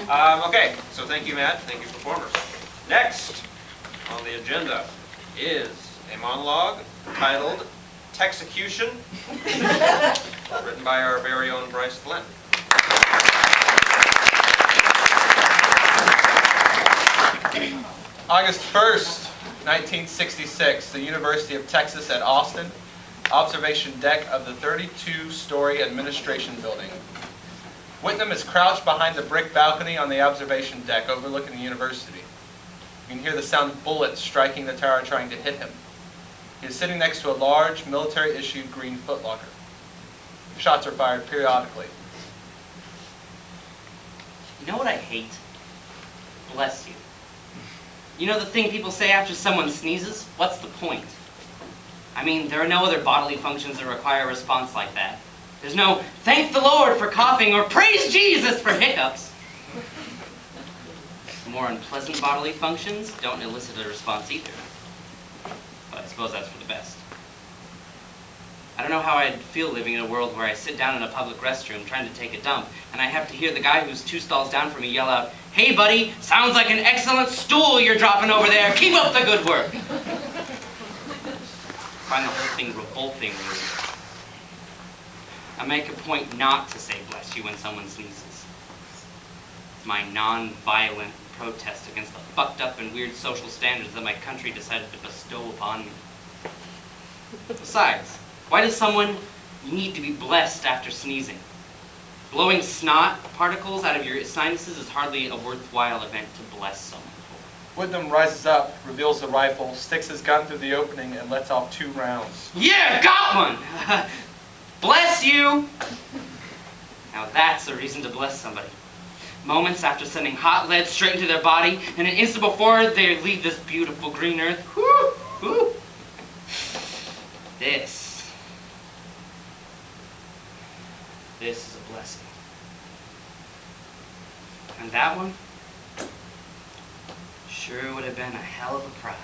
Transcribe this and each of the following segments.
Okay, so thank you, Matt. Thank you, performers. Next on the agenda is a monologue titled Texecution, written by our very own Bryce Glen. August 1st, 1966, the University of Texas at Austin, observation deck of the 32-story administration building. Whitney is crouched behind the brick balcony on the observation deck overlooking the university. You can hear the sound of bullets striking the tower trying to hit him. He is sitting next to a large, military-issued green footlocker. Shots are fired periodically. You know what I hate? Bless you. You know the thing people say after someone sneezes? What's the point? I mean, there are no other bodily functions that require a response like that. There's no, thank the Lord for coughing or praise Jesus for hiccups. More unpleasant bodily functions don't elicit a response either. But I suppose that's for the best. I don't know how I'd feel living in a world where I sit down in a public restroom trying to take a dump, and I have to hear the guy who's 2 stalls down from me yell out, "Hey buddy, sounds like an excellent stool you're dropping over there. Keep up the good work." I find the whole thing revolting. I make a point not to say bless you when someone sneezes. It's my non-violent protest against the fucked up and weird social standards that my country decided to bestow upon me. Besides, why does someone need to be blessed after sneezing? Blowing snot particles out of your sinuses is hardly a worthwhile event to bless someone for. Whitney rises up, reveals the rifle, sticks his gun through the opening, and lets off 2 rounds. Yeah, got one! Bless you! Now that's a reason to bless somebody. Moments after sending hot lead straight into their body, and an instant before they leave this beautiful green earth. Whoo! Whoo! This is a blessing. And that one sure would have been a hell of a prize.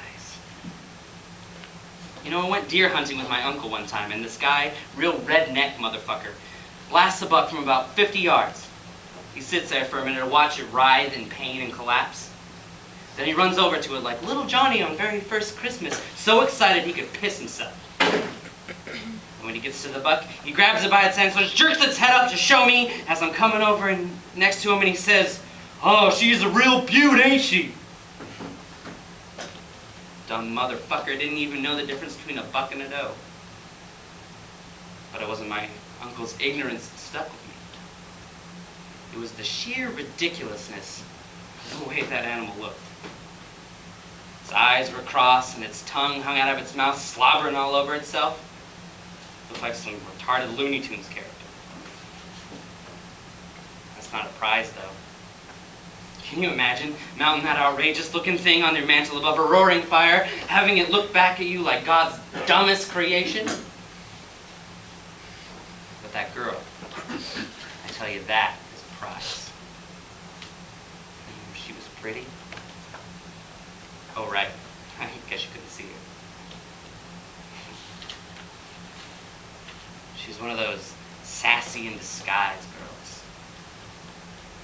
You know, I went deer hunting with my uncle one time, and this guy, real redneck motherfucker, blasts a buck from about 50 yards. He sits there for a minute to watch it writhe in pain and collapse. Then he runs over to it like little Johnny on very first Christmas, so excited he could piss himself. And when he gets to the buck, he grabs it by its antlers, jerks its head up to show me as I'm coming over and next to him, and he says, "Oh, she's a real beaut, ain't she?" Dumb motherfucker didn't even know the difference between a buck and a doe. But it wasn't my uncle's ignorance that stuck with me. It was the sheer ridiculousness of the way that animal looked. Its eyes were crossed and its tongue hung out of its mouth, slobbering all over itself. It looked like some retarded Looney Tunes character. That's not a prize, though. Can you imagine mounting that outrageous-looking thing on your mantle above a roaring fire, having it look back at you like God's dumbest creation? But that girl, I tell you, that is a prize. She was pretty. Oh, right. I guess you couldn't see her. She's one of those sassy in disguise girls.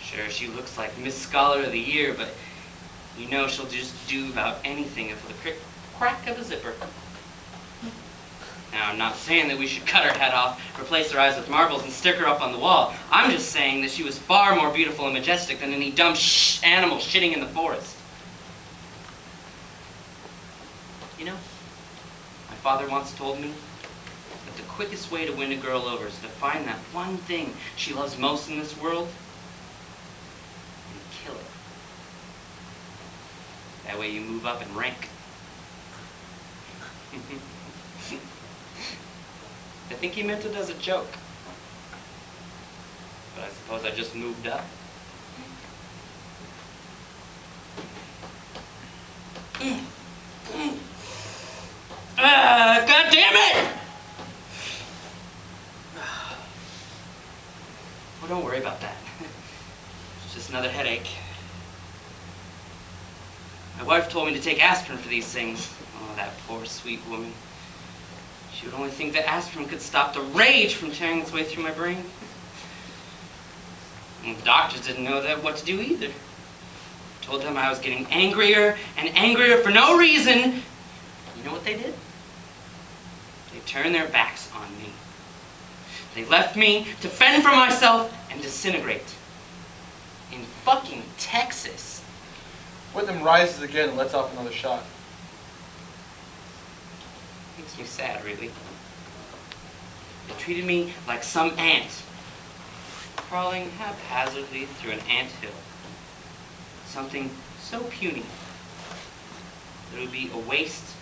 Sure, she looks like Miss Scholar of the Year, but you know she'll just do about anything for the crack of a zipper. Now, I'm not saying that we should cut her head off, replace her eyes with marbles, and stick her up on the wall. I'm just saying that she was far more beautiful and majestic than any dumb animal shitting in the forest. You know, my father once told me that the quickest way to win a girl over is to find that one thing she loves most in this world and kill it. That way you move up in rank. I think he meant it as a joke. But I suppose I just moved up. God damn it! Oh, don't worry about that. It's just another headache. My wife told me to take aspirin for these things. Oh, that poor, sweet woman. She would only think that aspirin could stop the rage from tearing its way through my brain. And the doctors didn't know what to do either. Told them I was getting angrier and angrier for no reason. You know what they did? They turned their backs on me. They left me to fend for myself and disintegrate. In fucking Texas. Whitney rises again and lets off another shot. Makes me sad, really. They treated me like some ant, crawling haphazardly through an anthill. Something so puny that it would be a waste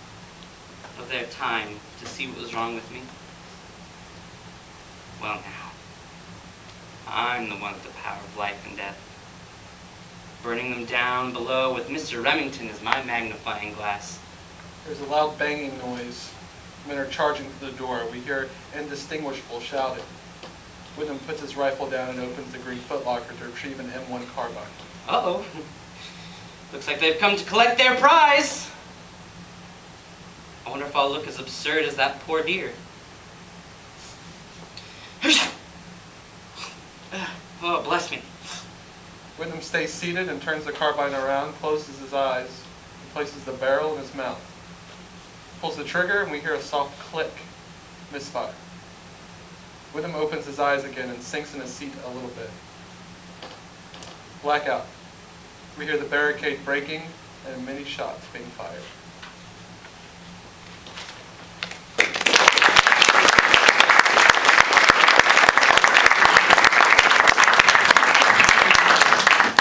of their time to see what was wrong with me. Well now, I'm the one with the power of life and death. Burning them down below with Mr. Remington as my magnifying glass. There's a loud banging noise. Men are charging through the door. We hear indistinguishable shouting. Whitney puts his rifle down and opens the green footlocker to retrieve an M1 carbine. Uh-oh. Looks like they've come to collect their prize. I wonder if I'll look as absurd as that poor deer. Oh, bless me. Whitney stays seated and turns the carbine around, closes his eyes, and places the barrel in his mouth. Pulls the trigger and we hear a soft click. Misfire. Whitney opens his eyes again and sinks in his seat a little bit. Blackout. We hear the barricade breaking and many shots being fired.